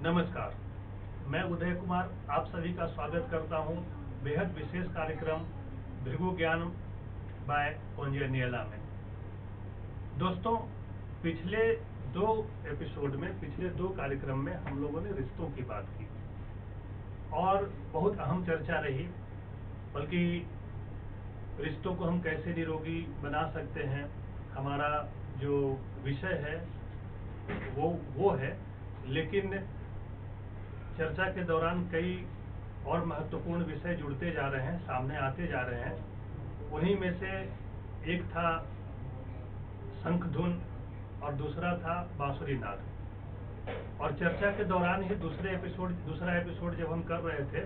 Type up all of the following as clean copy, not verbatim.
नमस्कार, मैं उदय कुमार आप सभी का स्वागत करता हूं बेहद विशेष कार्यक्रम भृगु ज्ञान बाय कोंजेनियला में। दोस्तों, पिछले दो कार्यक्रम में हम लोगों ने रिश्तों की बात की और बहुत अहम चर्चा रही। बल्कि रिश्तों को हम कैसे निरोगी बना सकते हैं, हमारा जो विषय है वो है। लेकिन चर्चा के दौरान कई और महत्वपूर्ण विषय जुड़ते जा रहे हैं, सामने आते जा रहे हैं। उन्हीं में से एक था शंखधुन और दूसरा था बांसुरी नाद। और चर्चा के दौरान ही दूसरा एपिसोड जब हम कर रहे थे,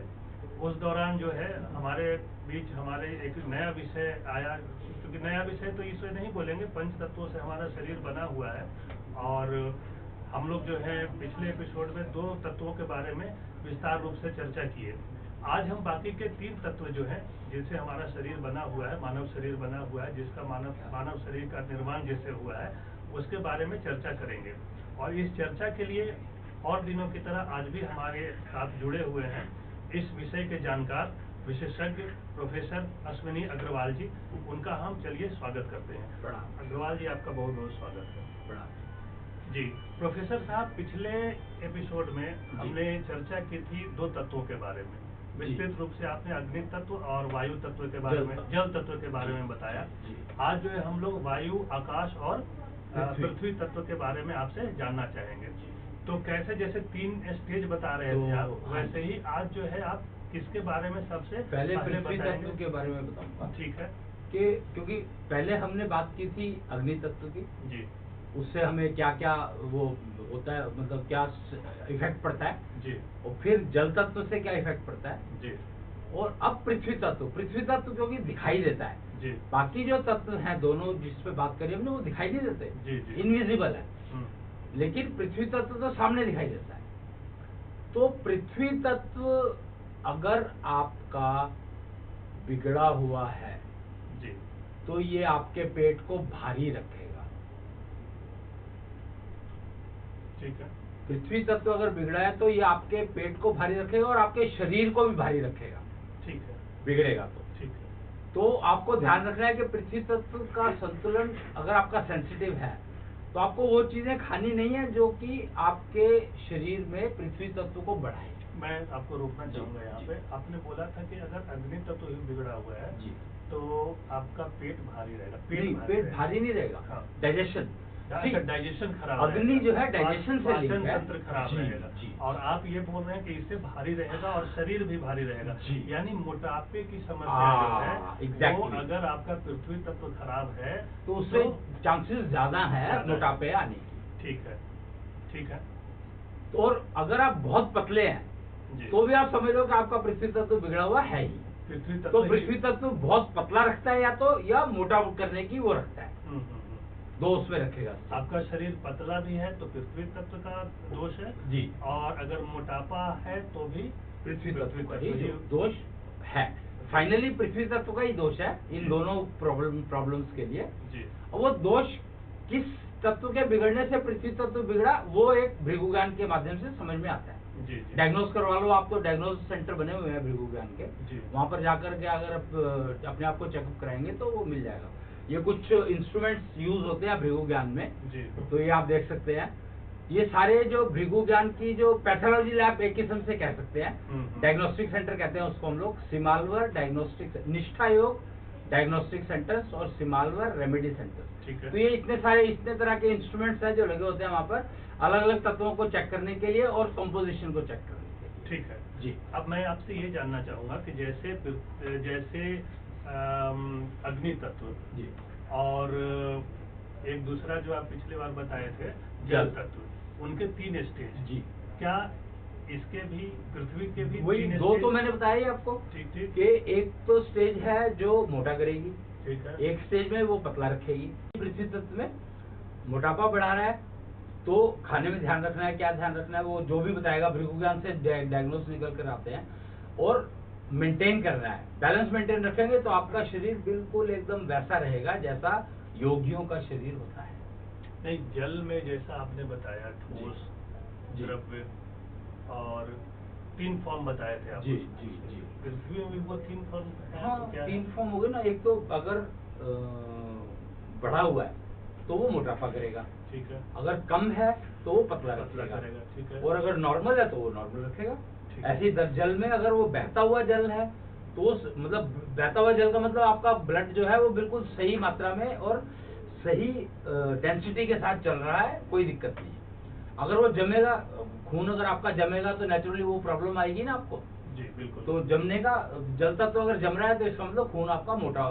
उस दौरान जो है हमारे बीच एक नया विषय आया। क्योंकि नया विषय तो इसे नहीं बोलेंगे, पंच तत्वों से हमारा शरीर बना हुआ है। और हम लोग जो है पिछले एपिसोड में 2 तत्वों के बारे में विस्तार रूप से चर्चा किए। आज हम बाकी के 3 तत्व जो हैं, जिनसे हमारा शरीर बना हुआ है, मानव शरीर बना हुआ है, जिसका मानव शरीर का निर्माण जैसे हुआ है, उसके बारे में चर्चा करेंगे। और इस चर्चा के लिए और दिनों की तरह आज भी हमारे साथ जुड़े हुए हैं इस विषय के जानकार विशेषज्ञ प्रोफेसर अश्विनी अग्रवाल जी। उनका हम चलिए स्वागत करते हैं। अग्रवाल जी, आपका बहुत बहुत स्वागत है। जी प्रोफेसर साहब, पिछले एपिसोड में हमने चर्चा की थी 2 तत्वों के बारे में। विस्तृत रूप से आपने अग्नि तत्व और वायु तत्व के बारे में, जल तत्व के बारे में बताया। आज जो है हम लोग वायु, आकाश और पृथ्वी तत्व के बारे में आपसे जानना चाहेंगे। तो कैसे जैसे 3 स्टेज बता रहे थे आप, वैसे ही आज जो है आप किसके बारे में सबसे पहले पृथ्वी तत्व के बारे में बताऊंगा। ठीक है। कि क्योंकि पहले हमने बात की थी अग्नि तत्व की जी, उससे हमें क्या क्या वो होता है, मतलब क्या इफेक्ट पड़ता है जी, और फिर जल तत्व से क्या इफेक्ट पड़ता है जी, और अब पृथ्वी तत्व क्योंकि दिखाई देता है। जी, बाकी जो तत्व हैं दोनों जिस पे बात करी हमने, वो दिखाई नहीं देते, जी, जी। इनविजिबल है। लेकिन पृथ्वी तत्व तो सामने दिखाई देता है। तो पृथ्वी तत्व अगर आपका बिगड़ा हुआ है जी, तो ये आपके पेट को भारी रखेगा। ठीक है। पृथ्वी तत्व अगर बिगड़ा है तो ये आपके पेट को भारी रखेगा और आपके शरीर को भी भारी रखेगा। ठीक है। बिगड़ेगा तो ठीक है। तो आपको ध्यान रखना है कि पृथ्वी तत्व का संतुलन अगर आपका सेंसिटिव है तो आपको वो चीजें खानी नहीं है जो कि आपके शरीर में पृथ्वी तत्व को बढ़ाए। मैं आपको रोकना चाहूंगा यहाँ पे। आपने बोला था कि अगर अग्नि तत्व ही बिगड़ा हुआ है जी, तो आपका पेट भारी रहेगा। पेट भारी नहीं रहेगा। हाँ। डाइजेशन डाइजेशन खराब अग्नि जो है डाइजेशन से लिंक पाचन है। तंत्र खराब रहेगा। और आप ये बोल रहे हैं कि इससे भारी रहेगा और शरीर भी भारी रहेगा। यानी मोटापे की समस्या जो है वो अगर आपका पृथ्वी तत्व खराब है तो उससे चांसेस ज्यादा है मोटापे आने की। ठीक है, ठीक है। और अगर आप बहुत पतले हैं तो भी आप समझ लो कि आपका पृथ्वी तत्व बिगड़ा हुआ है ही। तो पृथ्वी तत्व बहुत पतला रखता है या मोटा करने की वो रखता है। दो उसमें रखेगा। आपका शरीर पतला भी है तो पृथ्वी तत्व का दोष है जी, और अगर मोटापा है तो भी पृथ्वी तत्व का ही दोष है। फाइनली पृथ्वी तत्व का ही दोष है इन दोनों प्रॉब्लम्स के लिए जी। वो दोष किस तत्व के बिगड़ने से पृथ्वी तत्व बिगड़ा, वो एक भृगु ज्ञान के माध्यम से समझ में आता है। जी, जी। डायग्नोज करवा लो आप, तो डायग्नोज सेंटर बने हुए हैं भृगु ज्ञान के, वहां पर जाकर के अगर आप अपने आप को चेकअप कराएंगे तो वो मिल जाएगा। ये कुछ इंस्ट्रूमेंट्स यूज होते हैं भृगु ज्ञान में जी। तो ये आप देख सकते हैं। ये सारे जो भृगु ज्ञान की जो पैथोलॉजी लैब एक किस्म से कह सकते हैं, डायग्नोस्टिक सेंटर कहते हैं उसको हम लोग। सिमालवर डायग्नोस्टिक, निष्ठा योग डायग्नोस्टिक सेंटर्स और सिमालवर रेमेडी सेंटर। तो ये इतने तरह के इंस्ट्रूमेंट्स हैं जो लगे होते हैं वहाँ पर अलग अलग तत्वों को चेक करने के लिए और कंपोजिशन को चेक करने के लिए। ठीक है जी। अब मैं आपसे ये जानना चाहूंगा कि जैसे अग्नि तत्व जी और एक दूसरा जो आप पिछली बार बताए थे जल तत्व, उनके 3 स्टेज जी। क्या इसके भी पृथ्वी के भी वही 2 तो मैंने बताया ही आपको। ठीक ठीक। कि एक तो स्टेज है जो मोटा करेगी, ठीक है। एक स्टेज में वो पतला रखेगी। पृथ्वी तत्व में मोटापा बढ़ा रहा है तो खाने में ध्यान रखना है। क्या ध्यान रखना है वो जो भी बताएगा, भृगु ज्ञान से डायग्नोस निकल कर आते हैं। और मेंटेन करना है, बैलेंस मेंटेन रखेंगे तो आपका शरीर बिल्कुल एकदम वैसा रहेगा जैसा योगियों का शरीर होता है। नहीं, जल में जैसा आपने बताया ठोस, द्रव्य और 3 फॉर्म बताए थे आप। जी जी जी। पृथ्वी में भी वो 3 फॉर्म है? हाँ, तो क्या 3 फॉर्म हो गए ना। एक तो अगर बढ़ा हुआ है तो वो मोटापा करेगा, ठीक है। अगर कम है तो वो पतला करेगा, रखेगा, ठीक है। और अगर नॉर्मल है तो वो नॉर्मल रखेगा। ठीक है। ऐसे ही जल में अगर वो बहता हुआ जल है तो मतलब बहता हुआ जल का मतलब आपका ब्लड जो है वो बिल्कुल सही मात्रा में और सही डेंसिटी के साथ चल रहा है, कोई दिक्कत नहीं है। अगर वो जमेगा, खून अगर आपका जमेगा तो नेचुरली वो प्रॉब्लम आएगी ना आपको। जी बिल्कुल। तो जमने का, जल तत्व अगर जम रहा है तो इसका मतलब खून आपका मोटा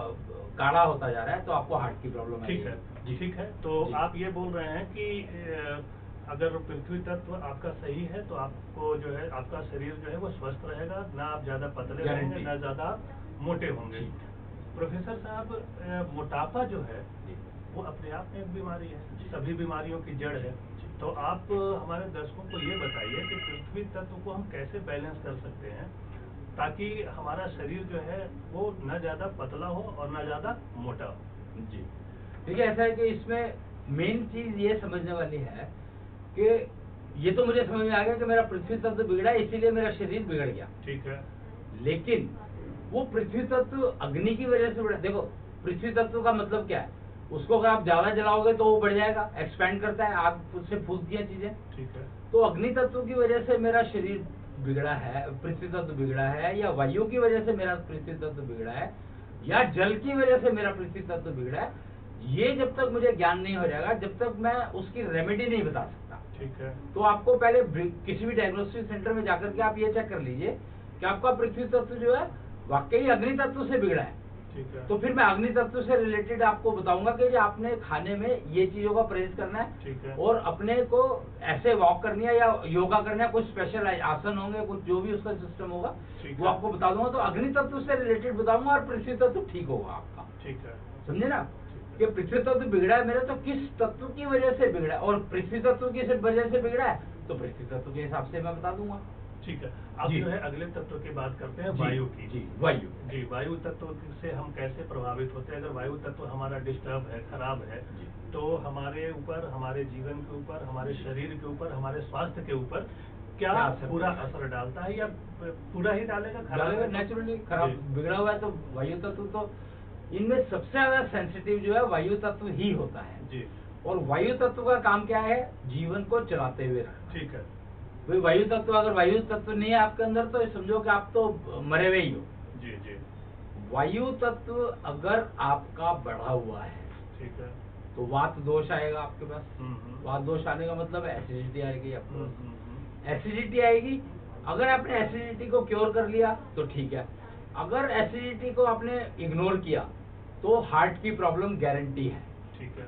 गाढ़ा होता जा रहा है, तो आपको हार्ट की प्रॉब्लम आएगी। ठीक है, ठीक है। तो आप ये बोल रहे हैं कि अगर पृथ्वी तत्व आपका सही है तो आपको जो है आपका शरीर जो है वो स्वस्थ रहेगा, ना आप ज्यादा पतले रहेंगे, ना ज्यादा मोटे होंगे। प्रोफेसर साहब, मोटापा जो है वो अपने आप में एक बीमारी है, सभी बीमारियों की जड़ है। तो आप हमारे दर्शकों को ये बताइए कि पृथ्वी तत्व को हम कैसे बैलेंस कर सकते हैं ताकि हमारा शरीर जो है वो न ज्यादा पतला हो और न ज्यादा मोटा हो। जी, देखिए ऐसा है कि इसमें मेन चीज ये समझने वाली है कि ये तो मुझे समझ में आ गया कि मेरा पृथ्वी तत्व बिगड़ा है इसीलिए मेरा शरीर बिगड़ गया। ठीक है। लेकिन वो पृथ्वी तत्व अग्नि की वजह से बढ़ा। देखो, पृथ्वी तत्व का मतलब क्या है, उसको अगर आप ज्यादा जलाओगे तो वो बढ़ जाएगा, एक्सपैंड करता है, आग उससे फूलती है चीजें। ठीक है। तो अग्नि तत्व की वजह से मेरा शरीर बिगड़ा है, पृथ्वी तत्व बिगड़ा है, या वायु की वजह से मेरा पृथ्वी तत्व बिगड़ा है, या जल की वजह से मेरा पृथ्वी तत्व बिगड़ा है, ये जब तक मुझे ज्ञान नहीं हो जाएगा, जब तक मैं उसकी रेमेडी नहीं बता सकता। ठीक है। तो आपको पहले किसी भी डायग्नोस्टिक सेंटर में जाकर के आप ये चेक कर लीजिए कि आपका पृथ्वी तत्व जो है वाकई अग्नि तत्व से बिगड़ा है। ठीक है। तो फिर मैं अग्नि तत्व से रिलेटेड आपको बताऊंगा कि आपने खाने में ये चीजों का परहेज करना है। ठीक है। और अपने को ऐसे वॉक करनी है या योगा करना है, कुछ स्पेशल आसन होंगे, कुछ जो भी उसका सिस्टम होगा वो आपको बता दूंगा। तो अग्नि तत्व से रिलेटेड बताऊंगा और पृथ्वी तत्व ठीक होगा आपका। ठीक है। समझे ना कि पृथ्वी तत्व बिगड़ा है मेरा, तो किस तत्व की वजह से बिगड़ा है, और पृथ्वी तत्व की वजह से बिगड़ा है तो पृथ्वी तत्व के हिसाब से मैं बता दूंगा। ठीक है। अब जो है अगले तत्व की बात करते हैं, वायु की। जी, वायु। जी, वायु तत्व से हम कैसे प्रभावित होते हैं। अगर वायु तत्व हमारा डिस्टर्ब है, खराब है, तो हमारे ऊपर, हमारे जीवन के ऊपर, हमारे शरीर के ऊपर, हमारे स्वास्थ्य के ऊपर क्या पूरा असर डालता है, या पूरा ही डालेगा? डालेगा नेचुरली। खराब बिगड़ा हुआ है तो वायु तत्व तो इनमें सबसे ज्यादा सेंसिटिव जो है वायु तत्व ही होता है। जी। और वायु तत्व का काम क्या है, जीवन को चलाते हुए रखना। ठीक है। भाई वायु तत्व, अगर वायु तत्व नहीं है आपके अंदर तो समझो कि आप तो मरे हुए ही हो। जी जी। वायु तत्व अगर आपका बढ़ा हुआ है, ठीक है, तो वात दोष आएगा आपके पास। वात दोष आने का मतलब एसिडिटी आएगी आपको। एसिडिटी आएगी। अगर आपने एसिडिटी को क्योर कर लिया तो ठीक है, अगर एसिडिटी को आपने इग्नोर किया तो हार्ट की प्रॉब्लम गारंटी है। ठीक है।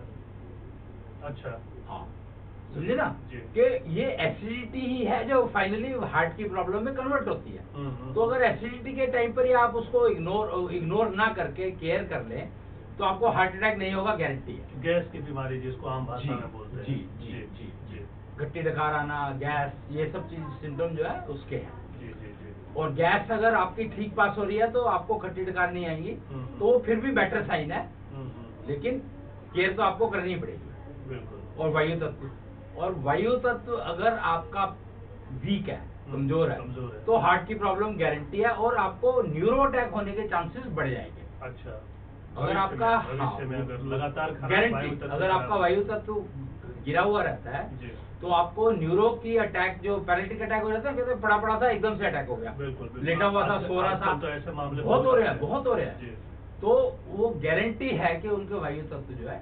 अच्छा। हाँ, समझे ना कि ये एसिडिटी ही है जो फाइनली हार्ट की प्रॉब्लम में कन्वर्ट होती है। तो अगर एसिडिटी के टाइम पर ही आप उसको इग्नोर ना करके केयर कर लें तो आपको हार्ट अटैक नहीं होगा, गारंटी है। गैस की बीमारी जिसको आम भाषा में बोलते हैं। जी जी जी जी। गट्टी डकार आना, गैस, ये सब चीज सिम्टम जो है उसके हैं। जी जी जी। और गैस अगर आपकी ठीक पास हो रही है तो आपको खट्टी डकार नहीं आएंगी, तो वो फिर भी बेटर साइन है। लेकिन केयर तो आपको करनी पड़ेगी। बिल्कुल। और वायु तत्व अगर आपका वीक है, कमजोर है, तो हार्ट की प्रॉब्लम गारंटी है और आपको न्यूरो अटैक होने के चांसेस बढ़ जाएंगे। अच्छा। अगर आपका लगातार गारंटी, अगर आपका वायु तत्व गिरा हुआ रहता है तो आपको न्यूरो की अटैक, जो पैरालिटिक अटैक हो जाता है, कहते पड़ा पड़ा था एकदम से अटैक हो गया, लेटा हुआ था, सो रहा था, तो ऐसे मामले बहुत हो रहे हैं। तो वो गारंटी है कि उनके वायु तत्व जो है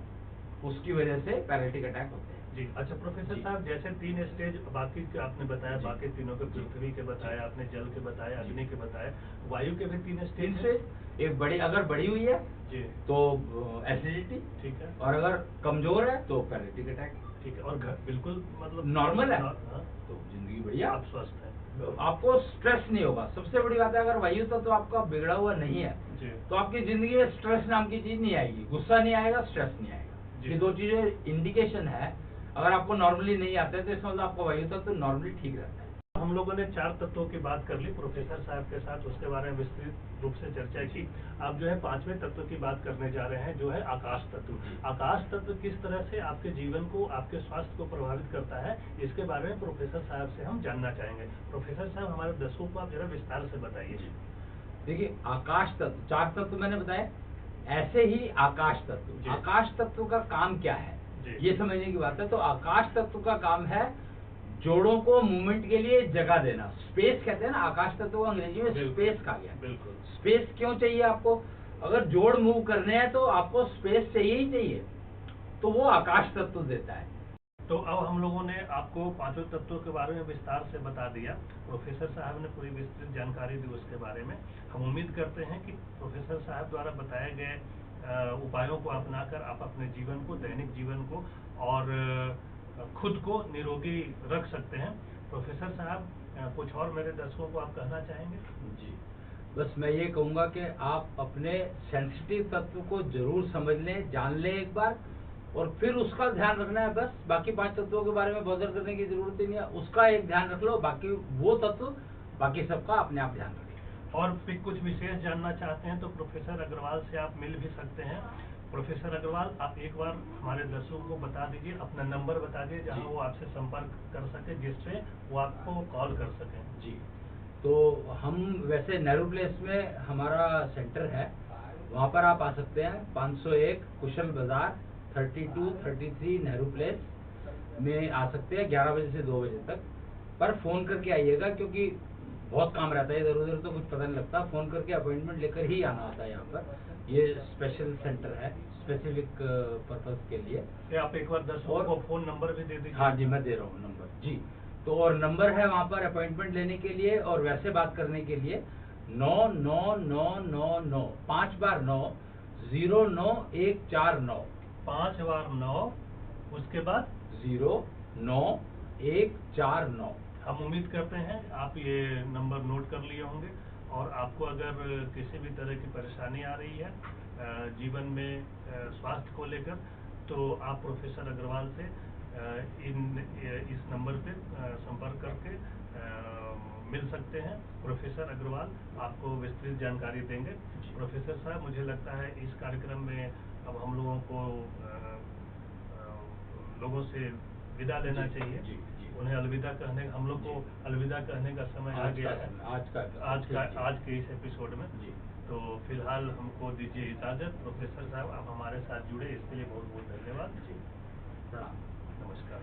उसकी वजह से पैरालिटिक अटैक होते हैं। जी। अच्छा प्रोफेसर साहब, जैसे 3 स्टेज बाकी के आपने बताया, बाकी तीनों के, पृथ्वी के बताया आपने, जल के बताया, अग्नि के बताया, वायु के भी 3 स्टेज। एक बड़ी, अगर बढ़ी हुई है जी तो एसिडिटी, ठीक है, और अगर कमजोर है तो पैरालिटिक अटैक। ठीक है। और बिल्कुल मतलब नॉर्मल है तो जिंदगी बढ़िया, आप स्वस्थ हैं, आपको स्ट्रेस नहीं होगा। सबसे बड़ी बात है, अगर वायु तो आपका बिगड़ा हुआ नहीं है तो आपकी जिंदगी में स्ट्रेस नाम की चीज नहीं आएगी, गुस्सा नहीं आएगा, स्ट्रेस नहीं आएगा। ये 2 चीजें इंडिकेशन है। अगर आपको नॉर्मली नहीं आते तो इसका मतलब आपका वायु तत्व नॉर्मली ठीक रहता है। हम लोगों ने 4 तत्वों की बात कर ली प्रोफेसर साहब के साथ, उसके बारे में विस्तृत रूप से चर्चा की। अब जो है 5वें तत्व की बात करने जा रहे हैं, जो है आकाश तत्व। आकाश तत्व किस तरह से आपके जीवन को, आपके स्वास्थ्य को प्रभावित करता है, इसके बारे में प्रोफेसर साहब से हम जानना चाहेंगे। प्रोफेसर साहब, हमारे दर्शकों को आप जरा विस्तार से बताइए। देखिए, आकाश तत्व, 4 तत्व मैंने बताया, ऐसे ही आकाश तत्व, आकाश तत्व का काम क्या है ये समझने की बात है। तो आकाश तत्व का काम है जोड़ों को मूवमेंट के लिए जगह देना, स्पेस कहते हैं ना, आकाश तत्व को अंग्रेजी में स्पेस कहा गया। बिल्कुल। स्पेस क्यों चाहिए आपको? अगर जोड़ मूव करने हैं तो आपको स्पेस चाहिए ही चाहिए, तो वो आकाश तत्व देता है। तो अब हम लोगों ने आपको 5 तत्वों के बारे में विस्तार से बता दिया। प्रोफेसर साहब ने पूरी विस्तृत जानकारी दी उसके बारे में। हम उम्मीद करते हैं कि प्रोफेसर साहब द्वारा बताए गए उपायों को अपनाकर आप अपने जीवन को, दैनिक जीवन को और खुद को निरोगी रख सकते हैं। प्रोफेसर साहब, कुछ और मेरे दर्शकों को आप कहना चाहेंगे? जी, बस मैं ये कहूँगा कि आप अपने सेंसिटिव तत्व को जरूर समझ लें, जान लें एक बार, और फिर उसका ध्यान रखना है। बस बाकी 5 तत्वों के बारे में बॉदर करने की जरूरत ही नहीं है, उसका एक ध्यान रख लो, बाकी वो तत्व, बाकी सबका अपने आप ध्यान रखें। और फिर कुछ विशेष जानना चाहते हैं तो प्रोफेसर अग्रवाल से आप मिल भी सकते हैं। प्रोफेसर अग्रवाल, आप एक बार हमारे दर्शकों को बता दीजिए, अपना नंबर बता दीजिए जहां वो आपसे संपर्क कर सके, जिससे वो आपको कॉल कर सकें। जी, तो हम वैसे नेहरू प्लेस में हमारा सेंटर है, वहाँ पर आप आ सकते हैं। 501 कुशल बाजार 32-33 नेहरू प्लेस में आ सकते हैं 11 बजे से 2 बजे तक। पर फ़ोन करके आइएगा, क्योंकि बहुत काम रहता है, इधर उधर तो कुछ पता नहीं लगता। फ़ोन करके अपॉइंटमेंट लेकर ही आना होता है यहाँ पर। ये स्पेशल सेंटर है, स्पेसिफिक पर्पस के लिए। आप एक बार दर्शकों को फ़ोन नंबर भी दे दीजिए। हाँ जी, मैं दे रहा हूँ नंबर जी। तो और नंबर है वहाँ पर अपॉइंटमेंट लेने के लिए और वैसे बात करने के लिए 99999 5 बार 9 09149 5 बार 9 उसके बाद 09149। हम उम्मीद करते हैं आप ये नंबर नोट कर लिए होंगे। और आपको अगर किसी भी तरह की परेशानी आ रही है जीवन में स्वास्थ्य को लेकर, तो आप प्रोफेसर अग्रवाल से इस नंबर पे संपर्क करके मिल सकते हैं। प्रोफेसर अग्रवाल आपको विस्तृत जानकारी देंगे। प्रोफेसर साहब, मुझे लगता है इस कार्यक्रम में अब हम लोगों को लोगों से विदा लेना चाहिए। उन्हें अलविदा कहने, हम लोग को अलविदा कहने का समय आ गया है आज के इस एपिसोड में। तो फिलहाल हमको दीजिए इजाज़त। प्रोफेसर साहब, आप हमारे साथ जुड़े इसके लिए बहुत बहुत धन्यवाद। प्रणाम। नमस्कार।